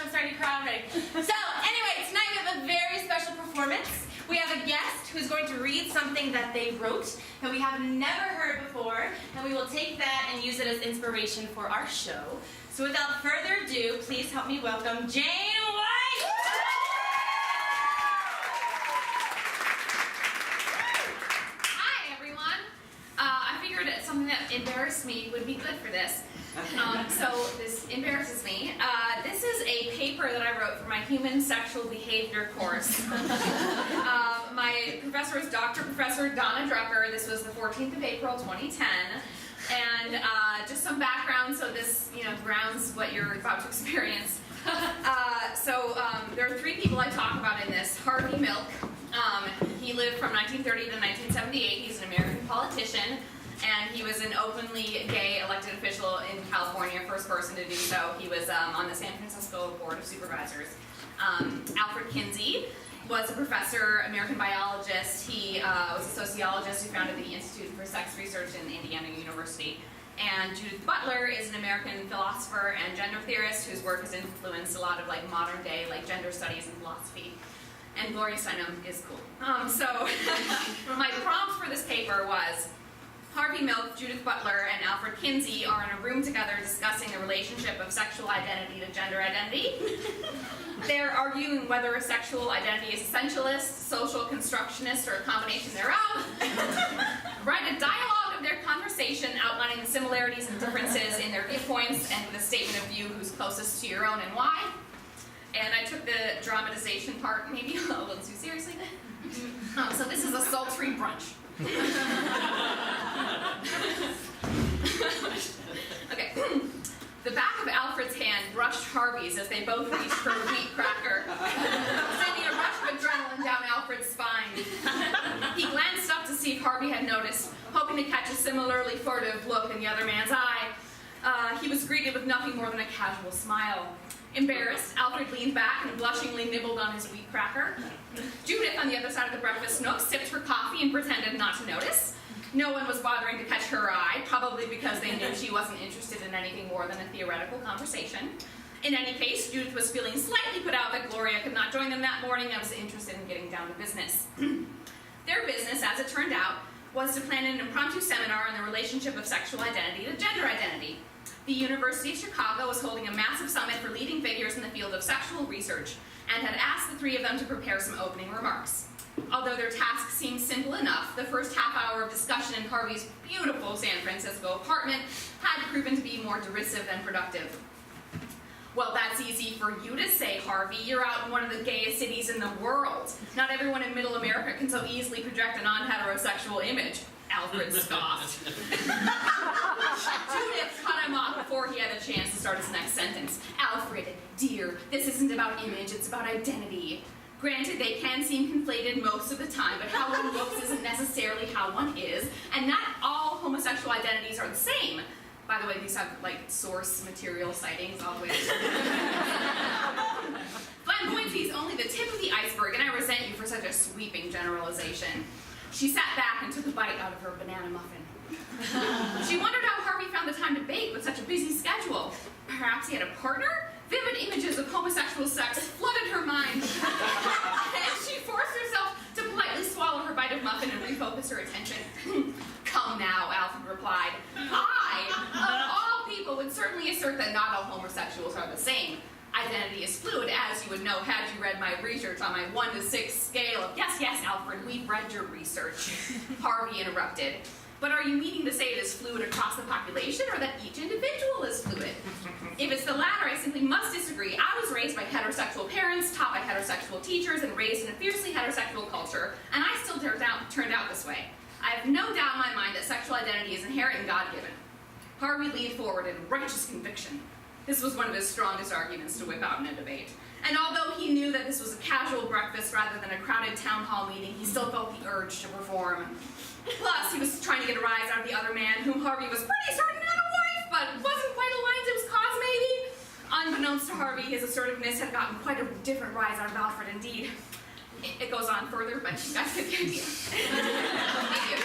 It's already crowd ready. So, anyway, tonight we have a very special performance. We have a guest who's going to read something that they wrote that we have never heard before, and we will take that and use it as inspiration for our show. So without further ado, please help me welcome Jane White! Hi, everyone. I figured that something that embarrassed me would be good for this. So this embarrasses me. This is a paper that I wrote for my human sexual behavior course. My professor is Dr. Professor Donna Drucker. This was the 14th of April, 2010. And just some background so this, grounds what you're about to experience. There are three people I talk about in this. Harvey Milk. He lived from 1930 to 1978. He's an American politician. And he was an openly gay elected official in California, first person to do so. He was on the San Francisco Board of Supervisors. Alfred Kinsey was a professor, American biologist. He was a sociologist who founded the Institute for Sex Research in Indiana University. And Judith Butler is an American philosopher and gender theorist whose work has influenced a lot of modern day gender studies and philosophy. And Gloria Steinem is cool. My prompt for this paper was, Harvey Milk, Judith Butler, and Alfred Kinsey are in a room together discussing the relationship of sexual identity to gender identity. They're arguing whether a sexual identity is essentialist, social constructionist, or a combination thereof. Write a dialogue of their conversation outlining the similarities and differences in their viewpoints and with a statement of view who's closest to your own and why. And I took the dramatization part maybe a little too seriously. So this is a sultry brunch. Okay. The back of Alfred's hand brushed Harvey's as they both reached for a wheat cracker, sending a rush of adrenaline down Alfred's spine. He glanced up to see if Harvey had noticed, hoping to catch a similarly furtive look in the other man's eye. He was greeted with nothing more than a casual smile. Embarrassed, Alfred leaned back and blushingly nibbled on his wheat cracker. Judith, on the other side of the breakfast nook, sipped her coffee and pretended not to notice. No one was bothering to catch her eye, probably because they knew she wasn't interested in anything more than a theoretical conversation. In any case, Judith was feeling slightly put out that Gloria could not join them that morning and was interested in getting down to business. Their business, as it turned out, was to plan an impromptu seminar on the relationship of sexual identity to gender identity. The University of Chicago was holding a massive summit for leading figures in the field of sexual research and had asked the three of them to prepare some opening remarks. Although their task seemed simple enough, the first half hour of discussion in Harvey's beautiful San Francisco apartment had proven to be more derisive than productive. Well, that's easy for you to say, Harvey. You're out in one of the gayest cities in the world. Not everyone in Middle America can so easily project a non-heterosexual image. Alfred scoffed. Judith cut him off before he had a chance to start his next sentence. Alfred, dear, this isn't about image, it's about identity. Granted, they can seem conflated most of the time, but how one looks isn't necessarily how one is, and not all homosexual identities are the same. By the way, these have, source material sightings all the way. Flamboyancy is only the tip of the iceberg, and I resent you for such a sweeping generalization. She sat back and took a bite out of her banana muffin. She wondered how Harvey found the time to bake with such a busy schedule. Perhaps he had a partner? Vivid images of homosexual sex flooded her mind. And she forced herself to politely swallow her bite of muffin and refocus her attention. Come now, Alfred replied. I, of all people, would certainly assert that not all homosexuals are the same. Identity is fluid, as you would know had you read my research on my 1 to 6 scale of, yes, Alfred, we've read your research. Harvey interrupted. But are you meaning to say it is fluid across the population, or that each individual is fluid? If it's the latter, I simply must disagree. I was raised by heterosexual parents, taught by heterosexual teachers, and raised in a fiercely heterosexual culture, and I still turned out this way. I have no doubt in my mind that sexual identity is inherent and God-given. Harvey leaned forward in righteous conviction. This was one of his strongest arguments to whip out in a debate. And although he knew that this was a casual breakfast rather than a crowded town hall meeting, he still felt the urge to perform. Plus, he was trying to get a rise out of the other man, whom Harvey was pretty certain had a wife, but wasn't quite aligned to his cause, maybe. Unbeknownst to Harvey, his assertiveness had gotten quite a different rise out of Alfred, indeed. It goes on further, but you guys get the idea. Thank you.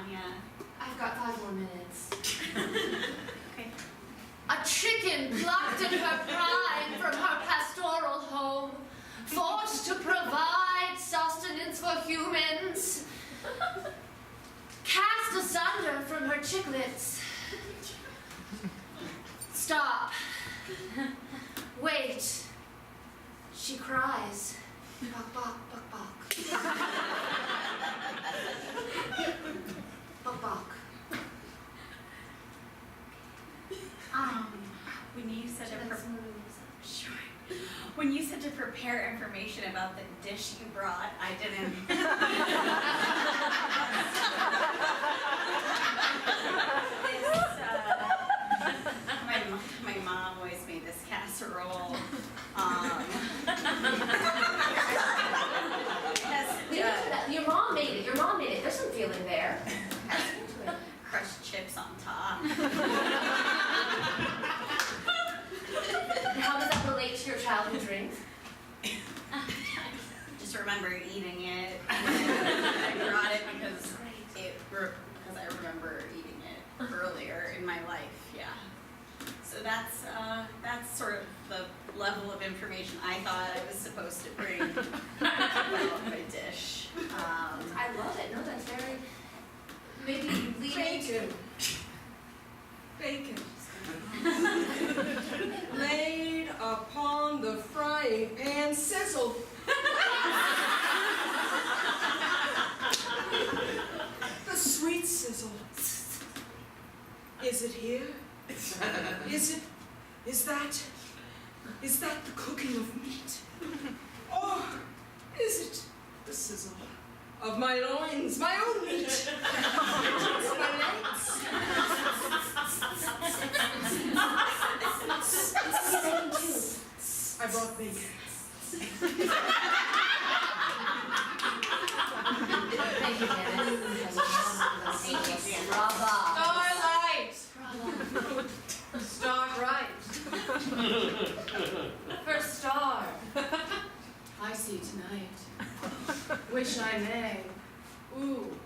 Anya. I've got 5 more minutes. Okay. A chicken plucked in her pride from her pastoral home, forced to provide sustenance for humans, cast asunder from her chicklets. Stop. Wait. She cries. Bok, bok, bok, bok. Bok, bok. When you said to Let's move. sure. When you said to prepare information about the dish you brought, I didn't. My mom always made this casserole. Your mom made it. Your mom made it. There's some feeling there. Crushed chips on top. How does that relate to your childhood dreams? Just remember eating it. I brought it because I remember eating it earlier in my life. Yeah. So that's sort of the level of information I thought I was supposed to bring about my dish. I love it. No, that's very. Maybe leading to. Bacon. Laid upon the frying pan, sizzled. The sweet sizzle. Is it here? Is that the cooking of meat? Or is it the sizzle of my loins, my own meat? My legs? I brought bacon. Thank you, Dennis. Thank you, Dan. Bravo. Starlight! Start right. First star. I see tonight. Wish I may. Ooh,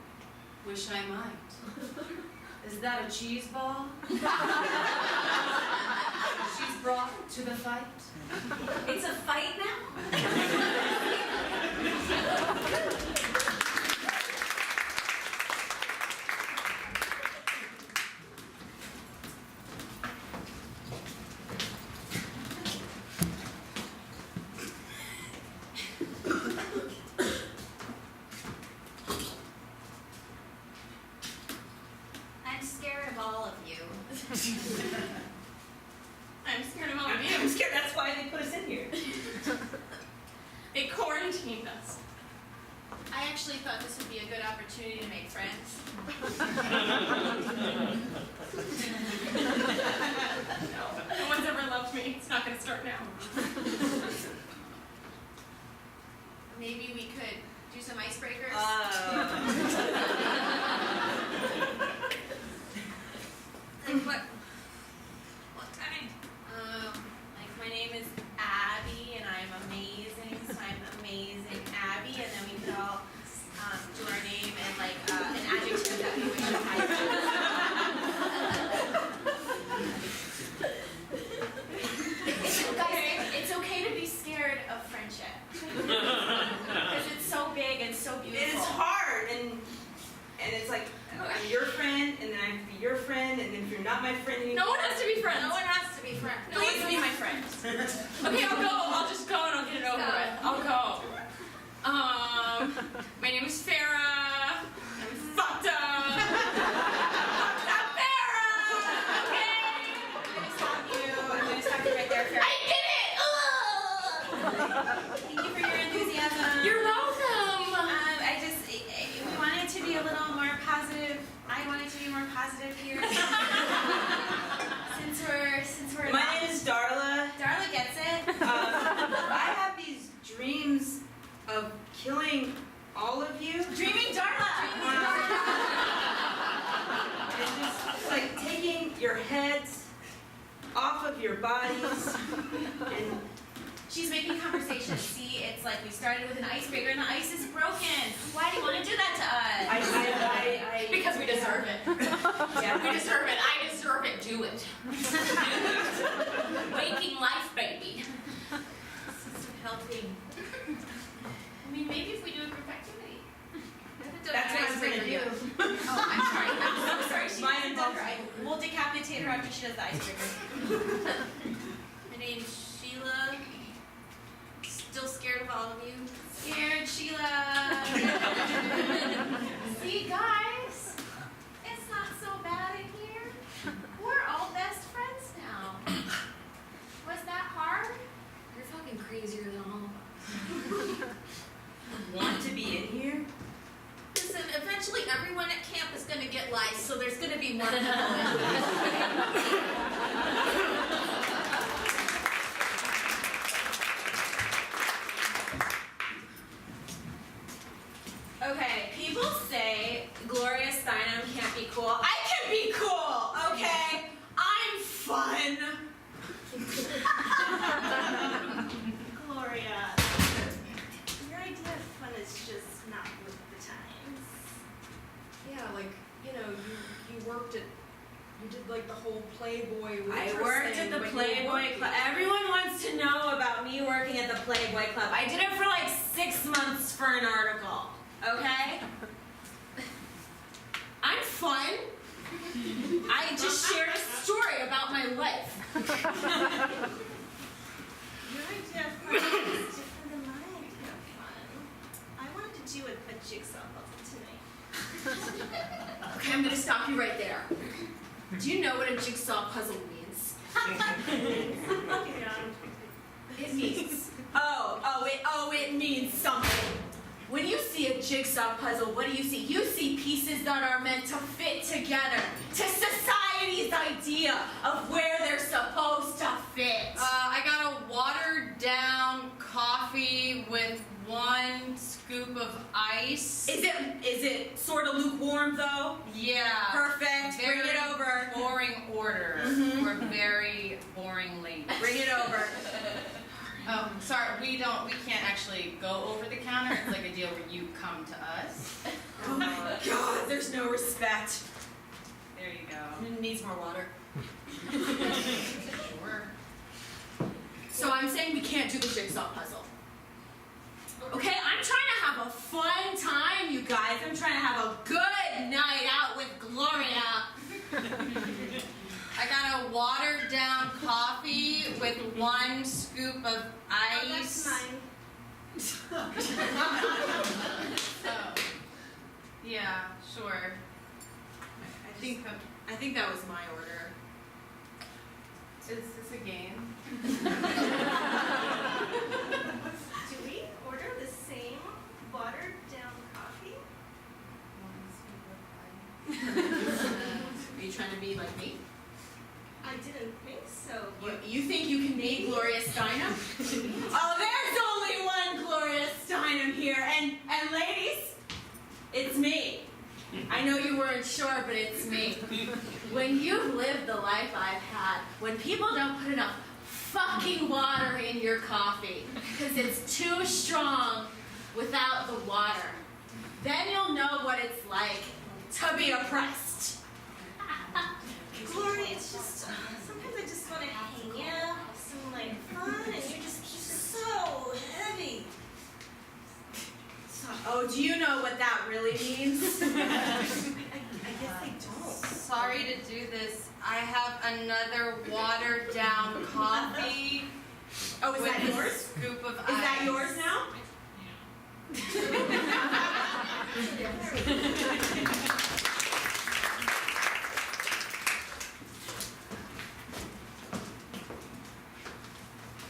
wish I might. Is that a cheese ball? She's brought to the fight. It's a fight now? I'm scared of all of you. I'm scared of all of you. I'm scared. That's why they put us in here. They quarantined us. I actually thought this would be a good opportunity to make friends. No one's ever loved me. It's not going to start now. Maybe we could do some icebreakers. Like what kind? Like my name is Abby and I'm amazing, so I'm amazing Abby, and then we could all do our name and like an adjective that we wish I had. It's okay to be scared of friendship because it's so big and so beautiful. It's hard, and it's like, I'm your friend, and then I have to be your friend, and then if you're not my friend anymore. No one has to be friends. No one has to be friends. No one can be my friend. Okay, I'll go. I'll just go and I'll get it over with. I'll go. My name is Farrah. I'm fucked up. Fucked up Farrah. Okay. I'm gonna stop you right there, Farrah. I did it. Thank you for your enthusiasm. You're welcome. We wanted to be a little more positive. I wanted to be more positive here. since we're My name is Darla. Darla gets it. I have these dreams of killing all of you. Dreaming Darla. And just like taking your heads off of your bodies and She's making conversation. See, it's like we started with an icebreaker and the ice is broken. Why do you want to do that to us? I Because we deserve do it. Waking life, baby. Helping. I mean, maybe if we do a group activity. That's what I'm gonna do. Oh, I'm sorry. I'm so sorry, she Mine hasn't involves done her. We'll decapitate her after she does the icebreaker. My name's Sheila. Still scared of all of you. Scared, Sheila. See, guys, it's not so bad in here. We're all best friends now. Was that hard? You're fucking crazier than all of us. Want to be in here? Listen, eventually everyone at camp is gonna get lice, so there's gonna be more people. Okay, people say Gloria Steinem can't be cool. I can be cool, okay? I'm fun. Gloria, your idea of fun is just not with the times. Yeah, like, you know, you worked at, you did like the whole Playboy I waitress worked thing, at the but you Playboy weren't- Club. Everyone wants to know about me working at the Playboy Club. I did it for like 6 months for an article, okay? I'm fun. I just shared a story about my life. Your idea of fun is different than my idea of fun. I wanted to do a jigsaw puzzle tonight. Okay, I'm gonna stop you right there. Do you know what a jigsaw puzzle means? It means. It means something. When you see a jigsaw puzzle, what do you see? You see pieces that are meant to fit together to society's idea of where they're supposed to fit. I got a watered down coffee with 1 scoop of ice. Is it sort of lukewarm though? Yeah. Perfect. Very Bring it over. boring order. Mhm. We're very boring ladies. Bring it over. Sorry, we can't actually go over the counter. It's like a deal where you come to us. Oh my God, there's no respect. There you go. It needs more water. Sure. So I'm saying we can't do the jigsaw puzzle. Okay, I'm trying to have a fun time, you guys. I'm trying to have a good night out with Gloria. I got a watered down coffee with 1 scoop of ice. mine. Oh. Yeah, sure. I think that was my order. Is this a game? Do we order the same watered down coffee? 1 scoop of ice. Are you trying to be like me? I didn't think so. You think you can be Gloria Steinem? Oh, there's only one Gloria Steinem here, and ladies, it's me. I know you weren't sure, but it's me. When you've lived the life I've had, when people don't put enough fucking water in your coffee because it's too strong without the water, then you'll know what it's like to be oppressed. Gloria, it's just sometimes I just want to hang out, have some like fun, and you're just so heavy. Oh, do you know what that really means? I guess I don't. Sorry to do this. I have another watered down coffee. Oh, is with that a yours? scoop of ice. Is that yours now?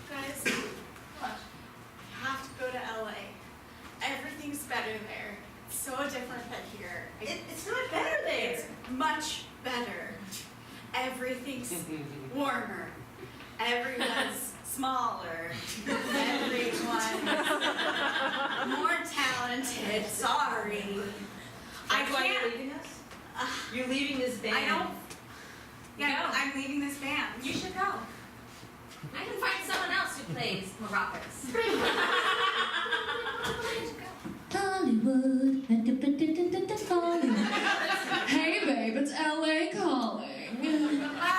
Guys, you have to go to LA. Everything's better there. It's so different than here. It's not better there. It's much better. Everything's warmer. Everyone's smaller. Everyone's more talented. Sorry. I Why can't. you're leaving us? You're leaving this band. I don't. Yeah, Go. I'm leaving this band. You should go. I can find someone else who plays maracas. Hollywood, Hollywood. Hey babe, it's LA calling.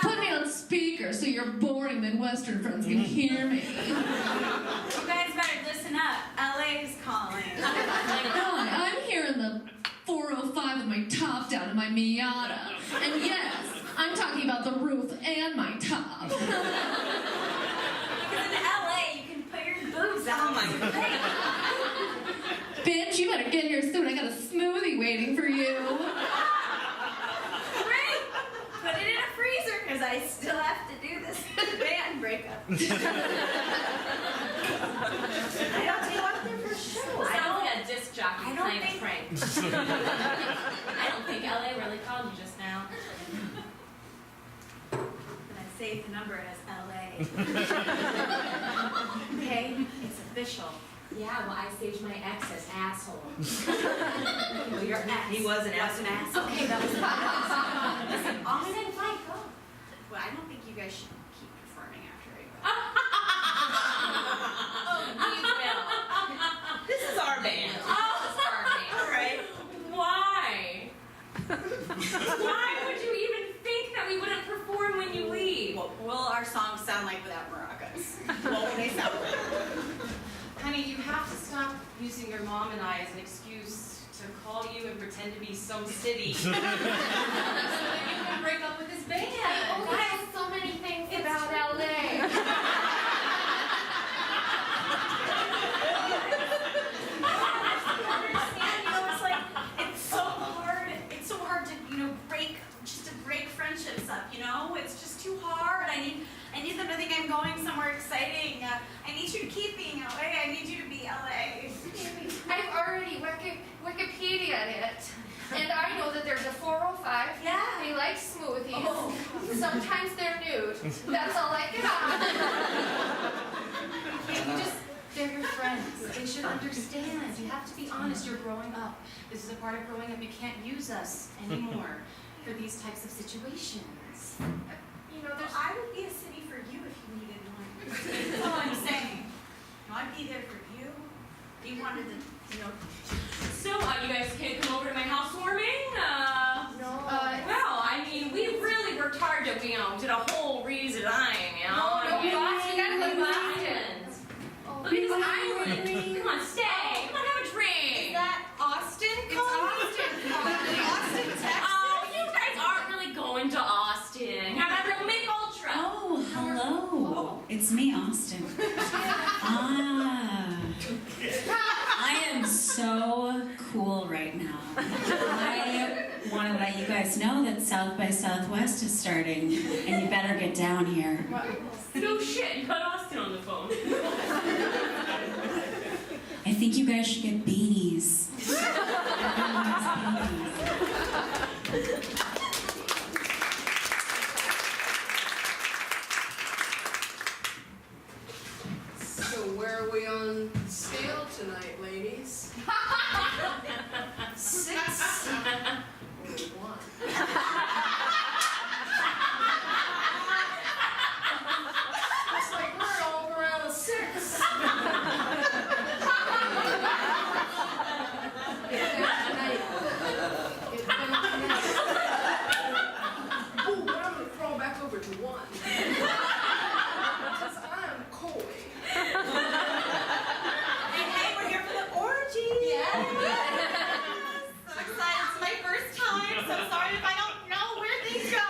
Put me Western friends can hear me. You guys better listen up. LA's calling. Hi, I'm here in the 405 with my top down and my Miata. And yes, I'm talking about the roof and my top. Because in LA, you can put your boobs out. Oh my God. Bitch, you better get here soon. I got a smoothie waiting for you. Great! Put it in a freezer, because I still have to do this band breakup. I don't take off there for show. Sounds like a disc jockey I don't playing a think- prank. I don't think LA really called you just now. And I saved the number as LA. Okay? It's official. Yeah, well, I staged my ex as asshole. Well, your ex. He was an was an asshole. asshole. Okay, that was fine. Listen, Austin, fine, go. well, I don't think you guys should keep performing after I go. We will. This is our band. All right. Why? Why would you even think that we wouldn't perform when you leave? What will our songs sound like without maracas? What will they sound like? Honey, you have to stop using your mom and I as an excuse to call you and pretend to be some city. so that you can break up with this band. Oh, I have so many things about LA. Understand, you know, it's like it's so hard to, you know, break friendships up, you know? It's just too hard. I need them to think I'm going somewhere exciting. I need you to keep being LA. I need you to be LA. I've already Wikipedia'd it. And I know that there's a 405. Yeah. They like smoothies. Oh. Sometimes they're nude. That's all I got. They're your friends. They should understand. You have to be honest. You're growing up. This is a part of growing up. You can't use us anymore for these types of situations. You know, there's I would be a city for you if you needed one. That's all I'm saying. No, I'd be there for you. If you wanted to, you know. So, you guys can't come over to my housewarming? Well, I mean, we really worked hard to, you know, did a whole redesign, you know? No, we Boston, gotta go to Boston. Look at this island. Come on, stay. Come on, have a drink. That Austin? It's Austin. Austin, Texas? Oh, you guys aren't really going to Austin. How about the Mick Ultra? Oh, hello. It's me, Austin. I am so cool right now. I want to let you guys know that South by Southwest is starting, and you better get down here. No shit, you got Austin on the phone. I think you guys should get beanies. Everyone has beanies. So where are we on scale tonight, ladies? 6. Only 1. Looks like we're all around a 6. Get down tonight. Get down tonight. Ooh, but I'm gonna crawl back over to 1. Because I'm coy. Hey, we're here for the orgy. Yeah. So excited. It's my first time. So sorry if I don't know where things go.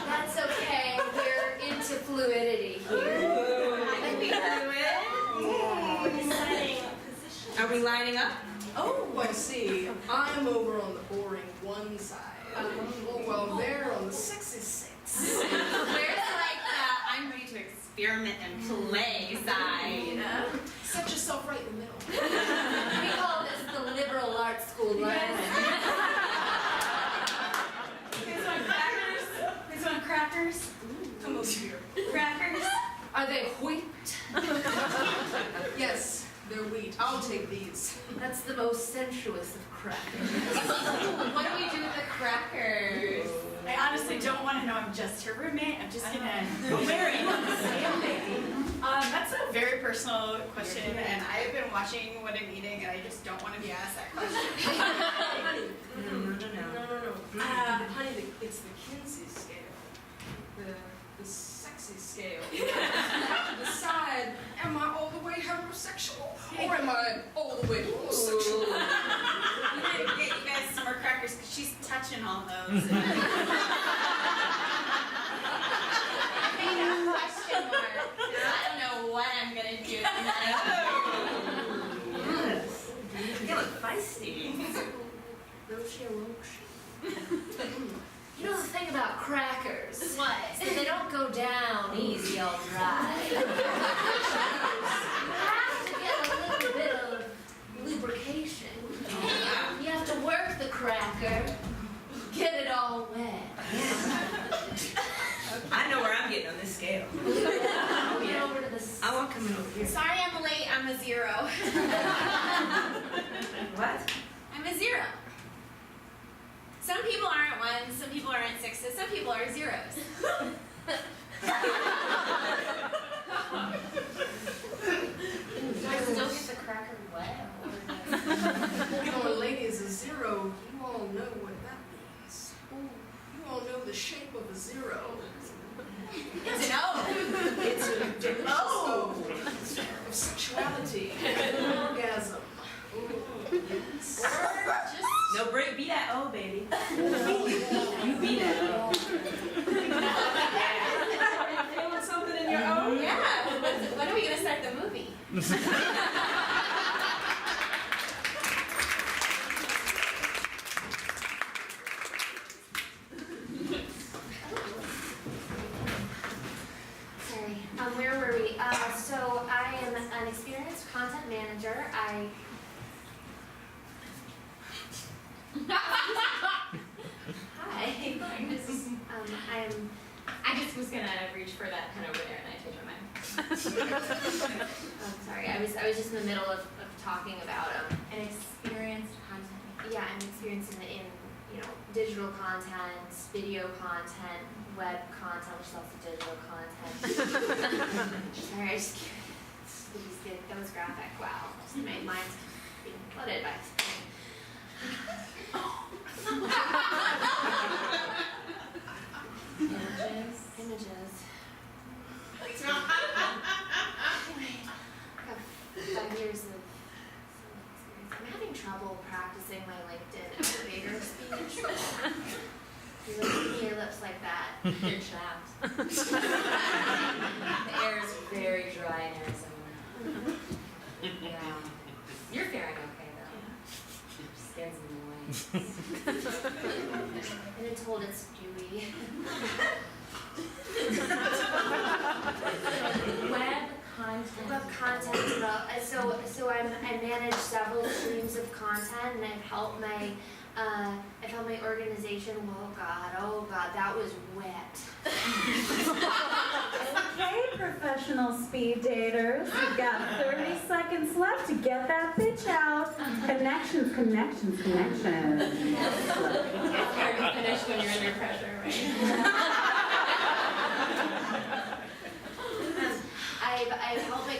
That's okay. We're into fluidity here. I can be fluid. Exciting position. Are we lining up? Oh, I see. I'm over on the boring 1 side. Oh, well, they're on the 66. Where's like the I'm ready to experiment and play side? Set yourself right in the middle. We call this the liberal arts school learning. Here's one crackers. Here's one crackers. Come over here. Crackers. Are they wheat? Yes, they're wheat. I'll take these. That's the most sensuous of crackers. What do we do with the crackers? I honestly don't want to know. I'm just her roommate. I'm just gonna. Where are you on the scale, baby? That's a very personal question, and I've been watching what I'm eating, and I just don't want to be asked that question. No. Honey, it's the Kinsey scale. The am I all the way homosexual? I'm gonna get you guys some more crackers because she's touching all those. I made a question mark. I don't know what I'm gonna do tonight. Yes. You look feisty. You know the thing about crackers? What? Is that they don't go down easy all dry. You have to get a little bit of lubrication. You have to work the cracker, get it all wet. I know where I'm getting on this scale. Get over to the I want coming over here. Sorry I'm late, I'm a 0. What? I'm a 0. Some people aren't 1s, some people aren't 6s, some people are 0s. Do I still get the cracker wet? You know, a lady is a 0. You all know what that means. You all know the shape of a 0. It's an O. It's a delicious O of sexuality and orgasm. Ooh, yes. No break, be that O, baby. You be that O. Feeling something in your O? Yeah. When are we gonna start the movie? Sorry. Where were we? So I am an experienced content manager. Hi. I just was gonna reach for that pen over there and I changed my mind. I'm sorry. I was just in the middle of talking about An experienced content. yeah, I'm experienced in digital content, video content, web content, which is also digital content. Sorry, I just that was graphic. Wow, just my mind's being flooded by images. Anyway, I have 5 years of experience. I'm having trouble practicing my LinkedIn elevator speech. You look at your lips like that, you're trapped. The air is very dry in Arizona. Yeah. You're faring okay though. Your skin's moist. I've been told it's dewy. Web content so I manage several streams of content and I've helped my organization. Oh God, that was wet. Okay, professional speed daters, you've got 30 seconds left to get that bitch out. Connections. It's hard to finish when you're under pressure, right? I've helped my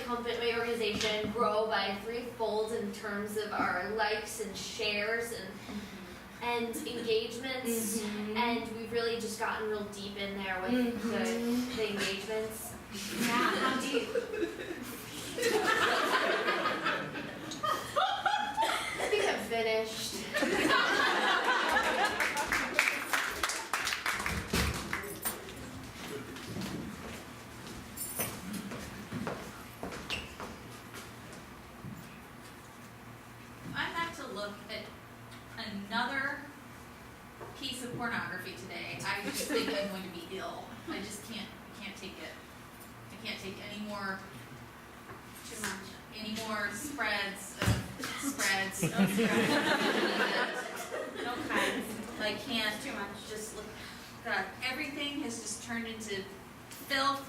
organization grow by 3-fold in terms of our likes and shares and engagements, and we've really just gotten real deep in there with the engagements. Yeah, how deep? I think I'm finished. I have to look at another piece of pornography today, I just think I'm going to be ill. I just can't take it. I can't take any more spreads. No kinds. I can't. Too much. Just look. God, everything has just turned into filth.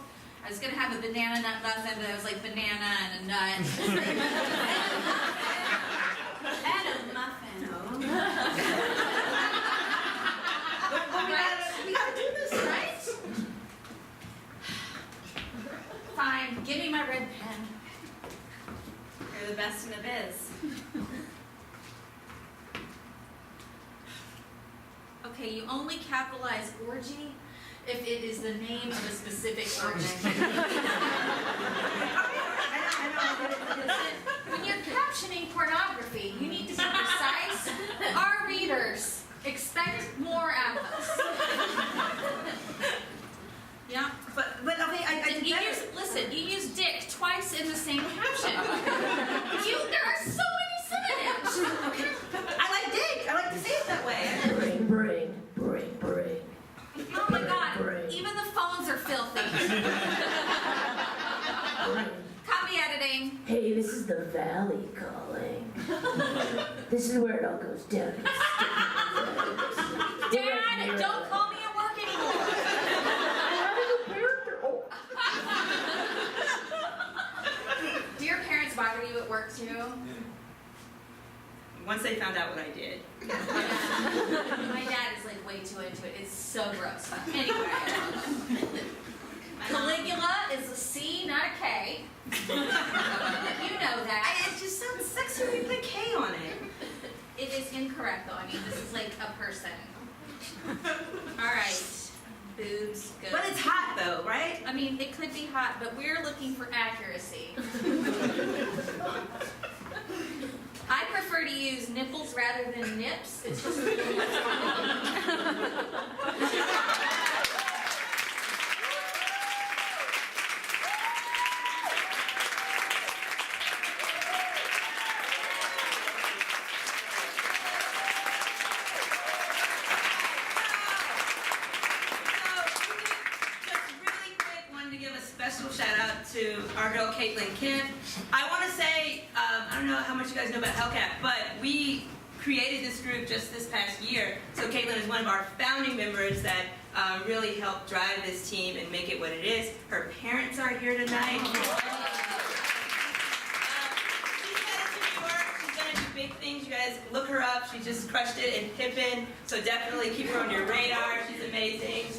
I was gonna have a banana nut muffin, but I was like banana and a nut. And a muffin. We gotta do this, right? Fine, give me my red pen. You're the best in the biz. Okay, you only capitalize orgy if it is the name of a specific orgy. When you're captioning pornography. You need to be precise. Our readers expect more out of us. Yeah. But okay, I And did you better. listen, you use dick twice in the same caption. There are so many synonyms. Okay. I like dick. I like to say it that way. Bring. Oh my god, even the phones are filthy. Copy editing. Hey, this is the Valley calling. This is where it all goes down. Dad, don't call me at work anymore. Do your parents bother you at work too? Once they found out what I did. My dad is like way too into it. It's so gross. Anyway. Caligula is a C, not a K. You know that. It just sounds sexy when you put a K on it. It is incorrect though. I mean, this is like a person. Alright. Boobs, good. But it's hot though, right? I mean, it could be hot, but we're looking for accuracy. I prefer to use nipples rather than nips. It's just a little less fun. Special shout out to our girl Caitlin Kent. I want to say, I don't know how much you guys know about Hellcat, but we created this group just this past year. So Caitlin is one of our founding members that really helped drive this team and make it what it is. Her parents are here tonight. She's headed to New York. She's going to do big things. You guys look her up. She just crushed it in Pippin. So definitely keep her on your radar. She's amazing.